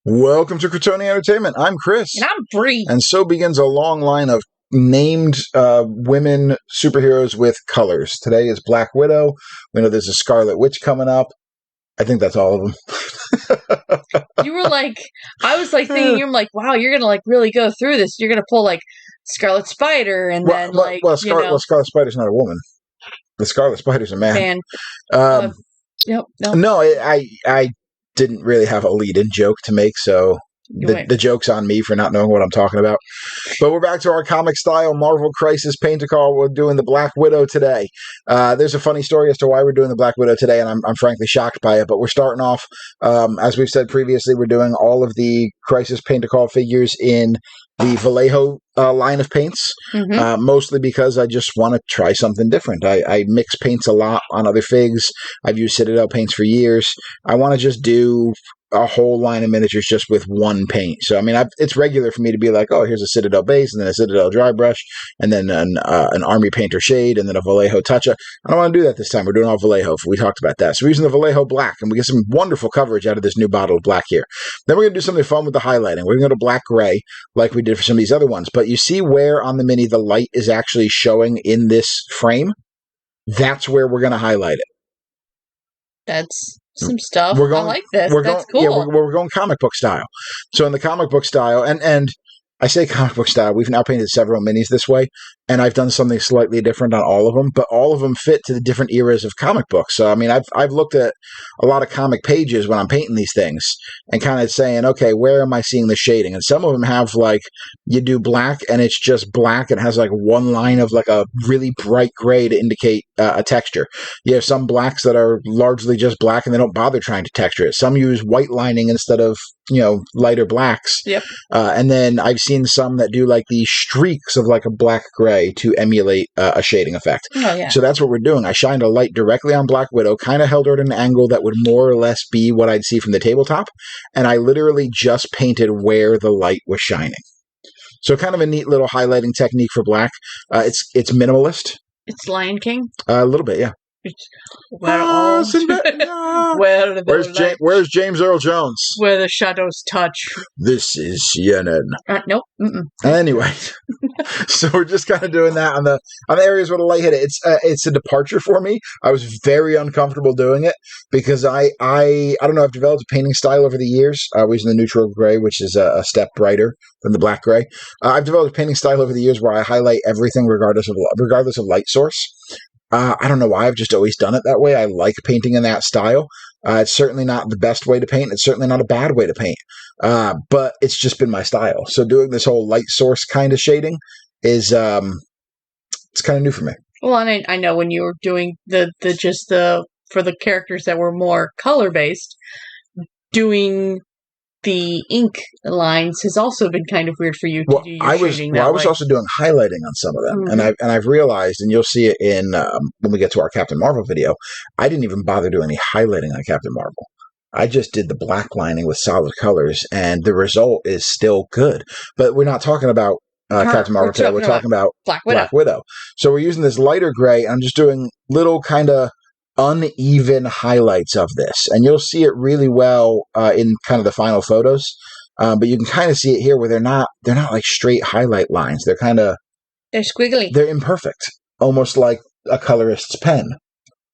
Welcome to Crotoni Entertainment. I'm Chris. And I'm Bree. And so begins a long line of named women superheroes with colors. Today is Black Widow. We know there's a Scarlet Witch coming up. I think that's all of them. You were like, I was like thinking, you're like, wow, you're going to like really go through this. You're going to pull like Scarlet Spider and then like, Scarlet Spider's not a woman. The Scarlet Spider's a man. No. No, I didn't really have a lead-in joke to make, so the joke's on me for not knowing what I'm talking about. But we're back to our comic-style Marvel Crisis Paintocol. We're doing the Black Widow today. There's a funny story as to why we're doing the Black Widow today, and I'm frankly shocked by it. But we're starting off, as we've said previously, we're doing all of the Crisis Paintocol figures in the Vallejo line of paints, mostly because I just want to try something different. I mix paints a lot on other figs. I've used Citadel paints for years. I want to just do a whole line of miniatures just with one paint. So, I mean, it's regular for me to be like, oh, here's a Citadel base, and then a Citadel dry brush, and then an Army Painter shade, and then a Vallejo touch-up. I don't want to do that this time. We're doing all Vallejo. We talked about that. So we're using the Vallejo Black, and we get some wonderful coverage out of this new bottle of black here. Then we're going to do something fun with the highlighting. We're going to go to black gray, like we did for some of these other ones. But you see where on the Mini the light is actually showing in this frame? That's where we're going to highlight it. That's some stuff. I like this. That's cool. Yeah, we're going comic book style. So in the comic book style, and I say comic book style, we've now painted several minis this way, and I've done something slightly different on all of them, but all of them fit to the different eras of comic books. So, I mean, I've looked at a lot of comic pages when I'm painting these things and kind of saying, okay, where am I seeing the shading? And some of them have, like, you do black, and it's just black. It has, like, one line of, like, a really bright gray to indicate a texture. You have some blacks that are largely just black, and they don't bother trying to texture it. Some use white lining instead of, lighter blacks. Yep. And then I've seen some that do like these streaks of like a black gray to emulate a shading effect. Oh, yeah. So that's what we're doing. I shined a light directly on Black Widow, kind of held her at an angle that would more or less be what I'd see from the tabletop. And I literally just painted where the light was shining. So kind of a neat little highlighting technique for black. It's minimalist. It's Lion King? A little bit, yeah. Where's James Earl Jones? Where the shadows touch. This is Yenin. Nope. Anyway, so we're just kind of doing that on the areas where the light hit it. It's a departure for me. I was very uncomfortable doing it because I don't know. I've developed a painting style over the years. I was in the neutral gray, which is a step brighter than the black gray. I've developed a painting style over the years where I highlight everything regardless of light source. I don't know why. I've just always done it that way. I like painting in that style. It's certainly not the best way to paint. It's certainly not a bad way to paint. But it's just been my style. So doing this whole light source kind of shading is it's kind of new for me. Well, and I know when you were doing the for the characters that were more color based, doing the ink lines has also been kind of weird for you to do your shading that way. I was also doing highlighting on some of them, and I've realized, and you'll see it in when we get to our Captain Marvel video, I didn't even bother doing any highlighting on Captain Marvel. I just did the black lining with solid colors, and the result is still good. But we're not talking about Captain Marvel today. We're talking about Black Widow. So we're using this lighter gray, and I'm just doing little kind of uneven highlights of this, and you'll see it really well in kind of the final photos, but you can kind of see it here where they're not like straight highlight lines. They're squiggly. They're imperfect, almost like a colorist's pen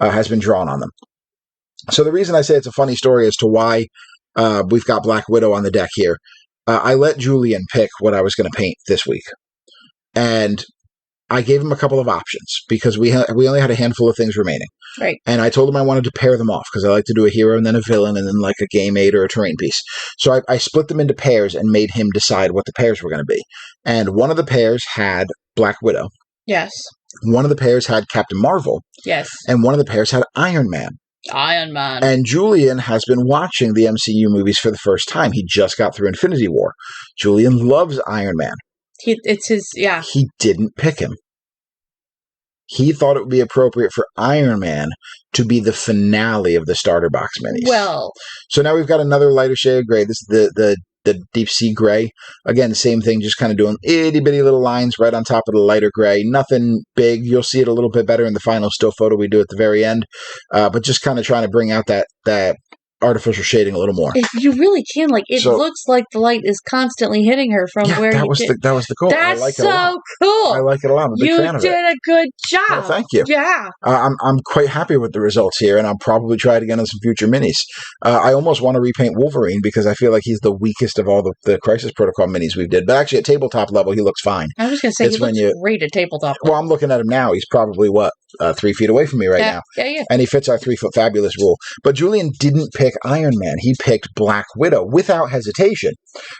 has been drawn on them. So the reason I say it's a funny story as to why we've got Black Widow on the deck here, I let Julian pick what I was going to paint this week, and I gave him a couple of options because we only had a handful of things remaining. Right. And I told him I wanted to pair them off because I like to do a hero and then a villain and then like a game aid or a terrain piece. So I split them into pairs and made him decide what the pairs were going to be. And one of the pairs had Black Widow. Yes. One of the pairs had Captain Marvel. Yes. And one of the pairs had Iron Man. Iron Man. And Julian has been watching the MCU movies for the first time. He just got through Infinity War. Julian loves Iron Man. It's his, yeah. He didn't pick him. He thought it would be appropriate for Iron Man to be the finale of the starter box minis. Well. So now we've got another lighter shade of gray. This is the Deepsea Gray. Again, same thing, just kind of doing itty-bitty little lines right on top of the lighter gray. Nothing big. You'll see it a little bit better in the final still photo we do at the very end. But just kind of trying to bring out that artificial shading a little more. You really can. Like, it looks like the light is constantly hitting her from where that was the goal. That's I like so it a lot. cool. I like it a lot. I'm a big fan of it. You did a good job. Well, thank you. Yeah. I'm quite happy with the results here, and I'll probably try it again on some future minis. I almost want to repaint Wolverine because I feel like he's the weakest of all the Crisis Protocol minis we did. But actually, at tabletop level, he looks fine. I was going to say, he looks great at tabletop level. Well, I'm looking at him now. He's probably, 3 feet away from me right now. Yeah. And he fits our 3 foot fabulous rule. But Julian didn't pick Iron Man. He picked Black Widow without hesitation.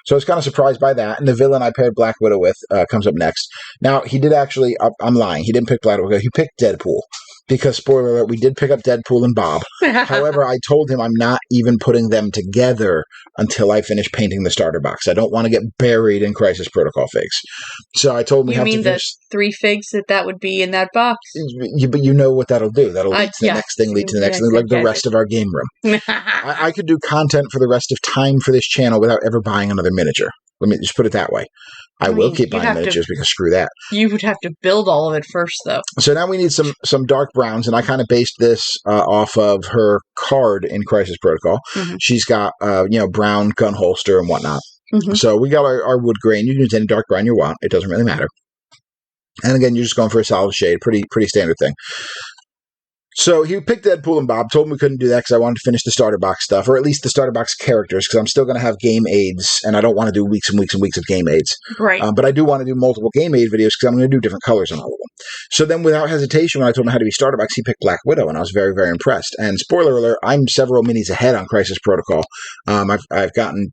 So I was kind of surprised by that. And the villain I paired Black Widow with comes up next. Now, he did actually, I'm lying. He didn't pick Black Widow. He picked Deadpool. Because, spoiler alert, we did pick up Deadpool and Bob. However, I told him I'm not even putting them together until I finish painting the starter box. I don't want to get buried in Crisis Protocol figs. So I told him we have to finish... You mean the 3 figs that would be in that box? But you know what that'll do. That'll lead to the next thing, lead to the next thing, like the rest of our game room. I could do content for the rest of time for this channel without ever buying another miniature. Let me just put it that way. I will keep buying miniatures because screw that. You would have to build all of it first, though. So now we need some dark browns, and I kind of based this off of her card in Crisis Protocol. Mm-hmm. She's got brown gun holster and whatnot. Mm-hmm. So we got our wood grain. You can use any dark brown you want. It doesn't really matter. And again, you're just going for a solid shade. Pretty standard thing. So he picked Deadpool and Bob, told him we couldn't do that because I wanted to finish the starter box stuff, or at least the starter box characters, because I'm still going to have game aids, and I don't want to do weeks and weeks and weeks of game aids. Right. But I do want to do multiple game aid videos because I'm going to do different colors on all of them. So then without hesitation, when I told him how to be starter box, he picked Black Widow, and I was very, very impressed. And spoiler alert, I'm several minis ahead on Crisis Protocol. I've gotten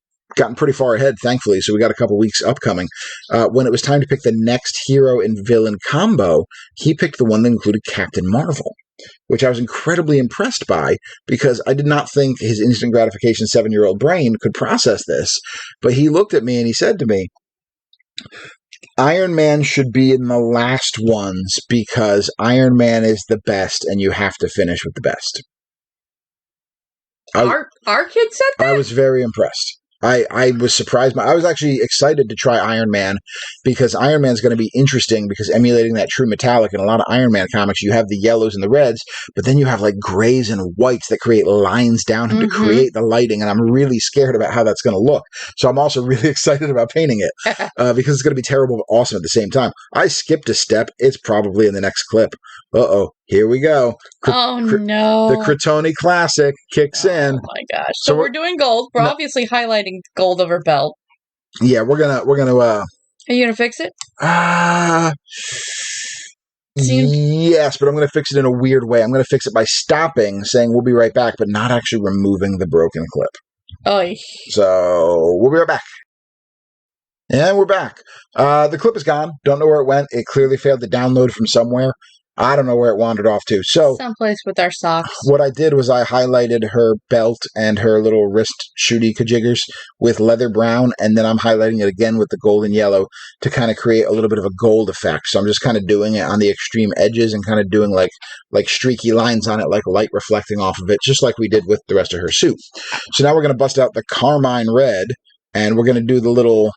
pretty far ahead, thankfully, so we got a couple weeks upcoming. When it was time to pick the next hero and villain combo, he picked the one that included Captain Marvel, which I was incredibly impressed by because I did not think his instant gratification 7-year-old brain could process this. But he looked at me and he said to me, Iron Man should be in the last ones because Iron Man is the best and you have to finish with the best. Our kid said that? I was very impressed. I was surprised. I was actually excited to try Iron Man because Iron Man's going to be interesting because emulating that true metallic in a lot of Iron Man comics, you have the yellows and the reds, but then you have like grays and whites that create lines down him to create the lighting, and I'm really scared about how that's going to look. So I'm also really excited about painting it because it's going to be terrible but awesome at the same time. I skipped a step. It's probably in the next clip. Here we go. No. The Cretoni Classic kicks in. Oh my gosh. So we're doing gold. We're obviously highlighting gold of her belt. Yeah, we're gonna Are you gonna fix it? Yes, but I'm gonna fix it in a weird way. I'm gonna fix it by stopping, saying we'll be right back, but not actually removing the broken clip. Oy. So we'll be right back. And we're back. The clip is gone. Don't know where it went. It clearly failed to download from somewhere. I don't know where it wandered off to. So someplace with our socks. What I did was I highlighted her belt and her little wrist shooty kajiggers with leather brown, and then I'm highlighting it again with the gold and yellow to kind of create a little bit of a gold effect. So I'm just kind of doing it on the extreme edges and kind of doing like streaky lines on it, like light reflecting off of it, just like we did with the rest of her suit. So now we're going to bust out the Carmine red, and we're going to do the little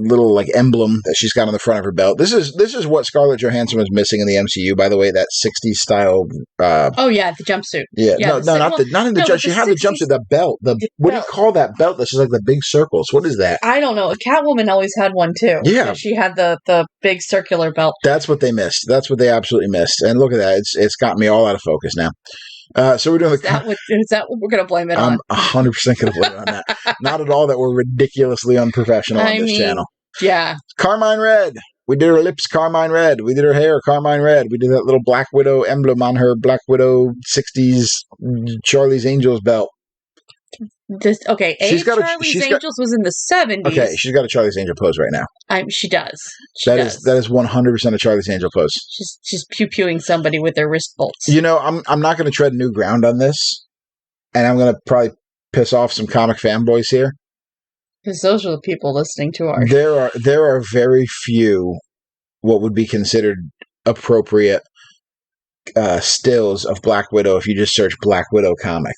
like emblem that she's got on the front of her belt. This is what Scarlett Johansson was missing in the MCU, by the way, that 60s style the jumpsuit. Yeah, not in the jumpsuit. She had the jumpsuit, the belt. What do you call that belt? That's just like the big circles. What is that? I don't know. Catwoman always had one too. Yeah. She had the big circular belt. That's what they missed. That's what they absolutely missed. And look at that. It's got me all out of focus now. So we're doing is that what we're going to blame it on? I'm 100% going to blame it on that. Not at all that we're ridiculously unprofessional on this channel. Yeah. Carmine red. We did her lips Carmine red. We did her hair Carmine red. We did that little Black Widow emblem on her Black Widow 60s Charlie's Angels belt. Charlie's Angels was in the 70s. Okay, she's got a Charlie's Angel pose right now. She does. That is 100% a Charlie's Angel pose. She's pew-pewing somebody with their wrist bolts. You know, I'm not going to tread new ground on this, and I'm going to probably piss off some comic fanboys here. Because those are the people listening to our There are very few what would be considered appropriate stills of Black Widow if you just search Black Widow comic.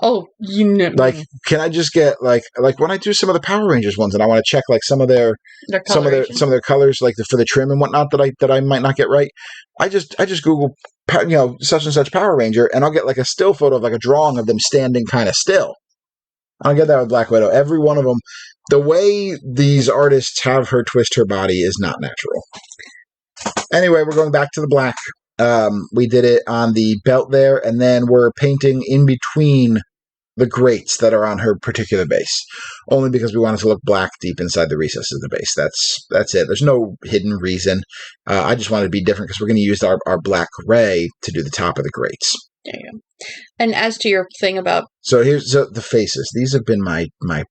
Oh, like, can I just get like when I do some of the Power Rangers ones and I want to check like some of their colors, like for the trim and whatnot that I might not get right. I just Google such and such Power Ranger and I'll get like a still photo of like a drawing of them standing kind of still. I'll get that with Black Widow. Every one of them, the way these artists have her twist her body is not natural. Anyway, we're going back to the black. We did it on the belt there, and then we're painting in between the grates that are on her particular base. Only because we want it to look black deep inside the recesses of the base. That's it. There's no hidden reason. I just wanted to be different because we're going to use our black gray to do the top of the grates. There you go. And as to your thing about... So here's the faces. These have been my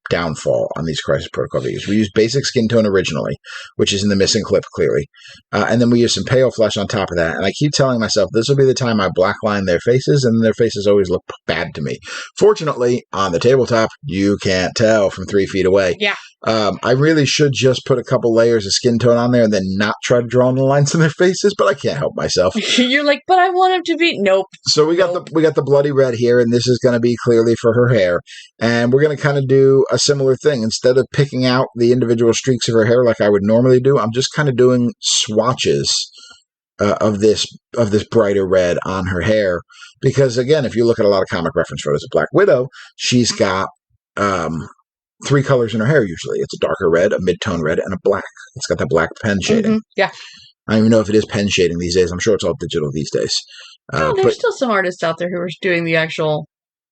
downfall on these Crisis Protocol videos. We used basic skin tone originally, which is in the missing clip, clearly. And then we use some pale flesh on top of that. And I keep telling myself, this will be the time I blackline their faces, and their faces always look bad to me. Fortunately, on the tabletop, you can't tell from 3 feet away. Yeah. I really should just put a couple layers of skin tone on there and then not try to draw on the lines in their faces, but I can't help myself. You're like, but I want him to be... Nope. So we got the bloody red here, and this is going to be clearly for her hair. And we're going to kind of do a similar thing. Instead of picking out the individual streaks of her hair like I would normally do, I'm just kind of doing swatches of this brighter red on her hair. Because, again, if you look at a lot of comic reference photos of Black Widow, she's got... 3 colors in her hair usually. It's a darker red, a mid-tone red, and a black. It's got that black pen shading. Mm-hmm. Yeah. I don't even know if it is pen shading these days. I'm sure it's all digital these days. There's still some artists out there who are doing the actual,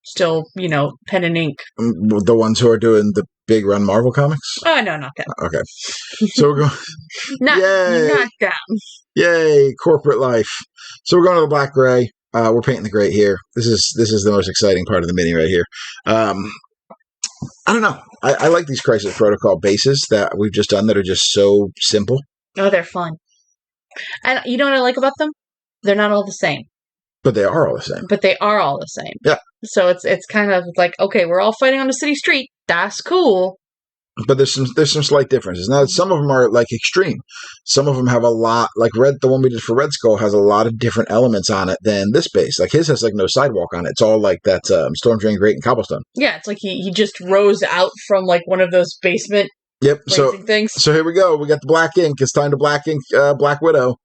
still, pen and ink. The ones who are doing the big run Marvel comics? Oh, no, not them. Okay. So we're going... not them. Yay, corporate life. So we're going to the black gray. We're painting the gray here. This is the most exciting part of the mini right here. I don't know. I like these Crisis Protocol bases that we've just done that are just so simple. Oh, they're fun. And you know what I like about them? They're not all the same. But they are all the same. Yeah. So it's kind of like, okay, we're all fighting on the city street. That's cool. But there's some slight differences. Now, some of them are like extreme. Some of them have a lot, like the one we did for Red Skull has a lot of different elements on it than this base. Like his has like no sidewalk on it. It's all like that storm drain grate and cobblestone. Yeah, it's like he just rose out from like one of those basement things. So here we go. We got the black ink. It's time to black ink Black Widow.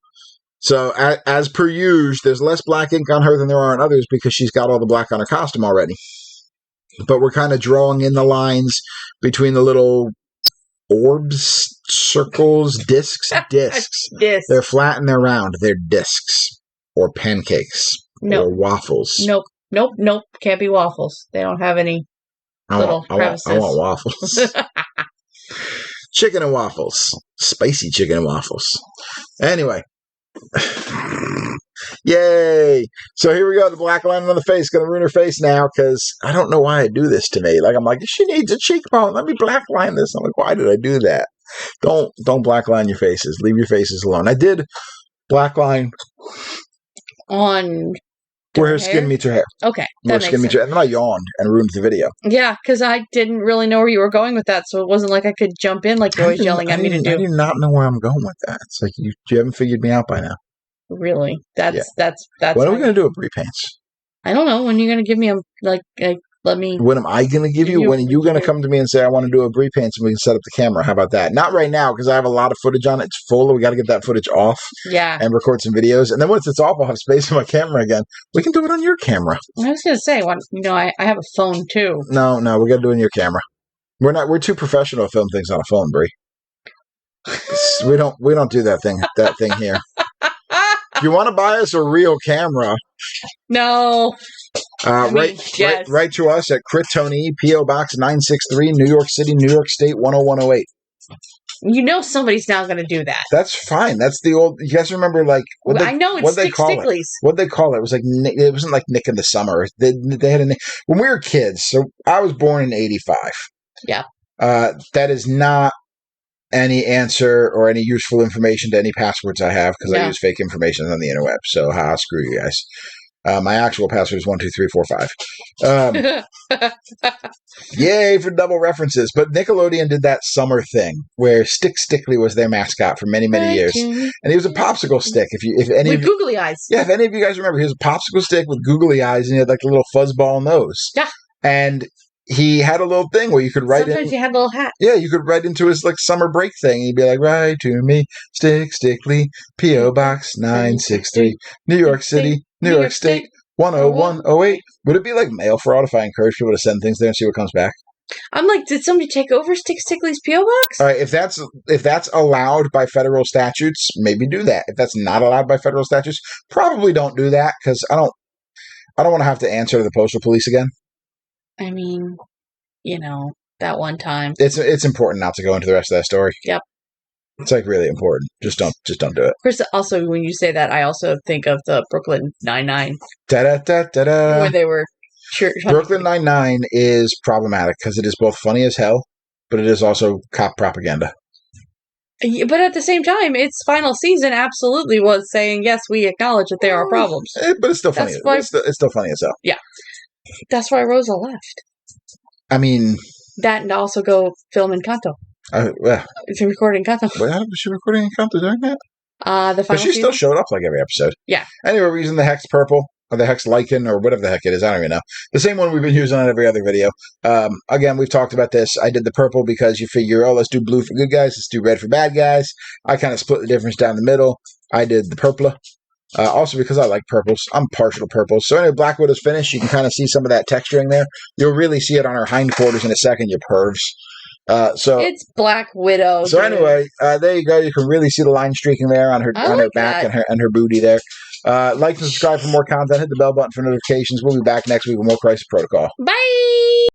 So as per usual, there's less black ink on her than there are on others because she's got all the black on her costume already. But we're kind of drawing in the lines between the little orbs, circles, discs. They're flat and they're round. They're discs or pancakes or waffles. Nope. Can't be waffles. They don't have any little crevices. I want waffles. Chicken and waffles. Spicy chicken and waffles. Anyway. Yay! So here we go. The black line on the face. Gonna ruin her face now because I don't know why I do this to me. Like I'm like, she needs a cheekbone. Let me black line this. I'm like, why did I do that? Don't black line your faces. Leave your faces alone. I did black line on where her skin meets her hair. Okay, where her skin meets her, and then I yawned and ruined the video. Yeah, because I didn't really know where you were going with that, so it wasn't like I could jump in like you're always yelling at me to do. I do not know where I'm going with that. It's like you haven't figured me out by now. Really? That's. When are we going to do a repaints? I don't know. When are you going to give me let me... When am I going to give you? When are you going to come to me and say, I want to do a repaints and we can set up the camera? How about that? Not right now because I have a lot of footage on it. It's full. We got to get that footage off. Yeah. And record some videos. And then once it's off, I'll have space on my camera again. We can do it on your camera. I was going to say, I have a phone too. No, we got to do it on your camera. We're too professional to film things on a phone, Brie. we don't do that thing here. If you want to buy us a real camera, no. Write to us at Crit Tony, P.O. Box 963, New York City, New York State 10108. You know somebody's now going to do that. That's fine. That's the old. You guys remember I know it's Stickleys. What they call it? It was like it wasn't like Nick in the Summer. They had a name when we were kids. So I was born in '85. Yeah. That is not any answer or any useful information to any passwords I have because I use fake information on the interweb. So screw you guys. My actual password is 12345. Yay for double references. But Nickelodeon did that summer thing where Stickly was their mascot for many, many years. And he was a popsicle stick. If any with googly eyes. Yeah, if any of you guys remember, he was a popsicle stick with googly eyes and he had like a little fuzzball nose. Yeah. And he had a little thing where you could write Sometimes he had a little hat. Yeah, you could write into his like summer break thing. He'd be like, write to me, Stickly, P.O. Box 963, New York City, New York State, 10108. Would it be like mail fraud if I encourage people to send things there and see what comes back? I'm like, did somebody take over Stick Stickly's P.O. box? All right, if that's allowed by federal statutes, maybe do that. If that's not allowed by federal statutes, probably don't do that because I don't want to have to answer to the postal police again. I mean, that one time. It's important not to go into the rest of that story. Yep. It's like really important. Just don't do it. Of course, also when you say that, I also think of the Brooklyn Nine-Nine. Da-da-da-da-da. Where they were... Brooklyn Nine-Nine is problematic because it is both funny as hell, but it is also cop propaganda. But at the same time, its final season absolutely was saying, yes, we acknowledge that there are problems. But it's still funny. It's still funny as hell. Yeah. That's why Rosa left. I mean... That and also go film Encanto. It's recording Encanto. Well, was she recording Encanto during that? The final But she still showed up like every episode. Yeah. Anyway, we're using the hex purple. Or the hex lichen, or whatever the heck it is. I don't even know. The same one we've been using on every other video. Again, we've talked about this. I did the purple because you figure, let's do blue for good guys. Let's do red for bad guys. I kind of split the difference down the middle. I did the purple. Also because I like purples. I'm partial to purples. So anyway, Black Widow's finished. You can kind of see some of that texturing there. You'll really see it on her hindquarters in a second, you pervs. So it's Black Widow. So anyway, there you go. You can really see the line streaking there on her back and her booty there. Like and subscribe for more content. Hit the bell button for notifications. We'll be back next week with more Crisis Protocol. Bye!